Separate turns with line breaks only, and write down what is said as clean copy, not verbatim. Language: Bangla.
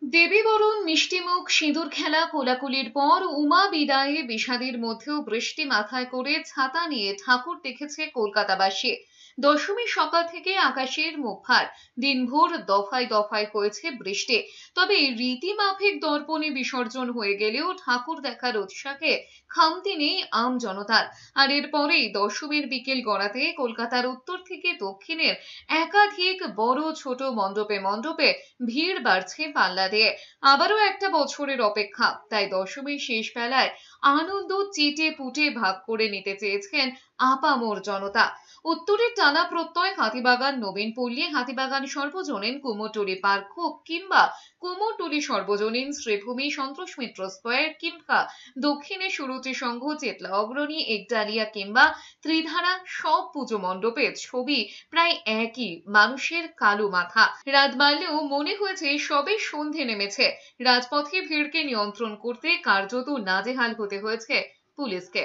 দেবী বরণ মিষ্টিমুখ সিঁদুর খেলা কোলাকুলির পর উমা বিদায়ে বিষাদের মধ্যেও বৃষ্টি মাথায় করে ছাতা নিয়ে ঠাকুর দেখেছে কলকাতাবাসী। দশমীর সকাল থেকে আকাশের মুখ ভার, দিনভর দফায় দফায় হয়েছে বৃষ্টি। তবে রীতিমাফিক দর্পণে বিসর্জন হয়ে গেলেও ঠাকুর দেখার উৎসাহে খামতি নেই আম জনতার। আর এরপরেই দশমীর বিকেল গড়াতে কলকাতার উত্তর থেকে দক্ষিণের একাধিক বড় ছোট মণ্ডপে মণ্ডপে ভিড় বাড়ছে পাল্লা দিয়ে। আবারও একটা বছরের অপেক্ষা, তাই দশমীর শেষ বেলায় আনন্দ চেটে পুটে ভাগ করে নিতে চেয়েছেন আপামর জনতা। উত্তরের টানা প্রত্যয় হাতিবাগান নবীনপল্লী, হাতিবাগান সর্বজনীন কুমোরটুলি পার্ক হোক কিংবা কুমোরটুলি সর্বজনীন শ্রীভূমি সন্তোষ মিত্র স্কোয়ার কিংবা দক্ষিণে সুরুচি সংঘ চেতলা অগ্রণী একডালিয়া কিংবা ত্রিধারা, সব পুজো মণ্ডপের ছবি প্রায় একই, মানুষের কালো মাথা। রাত বাড়লেও মনে হয়েছে সবে সন্ধে নেমেছে। রাজপথে ভিড়কে নিয়ন্ত্রণ করতে কার্যত নাজেহাল হতে হয়েছে পুলিশকে।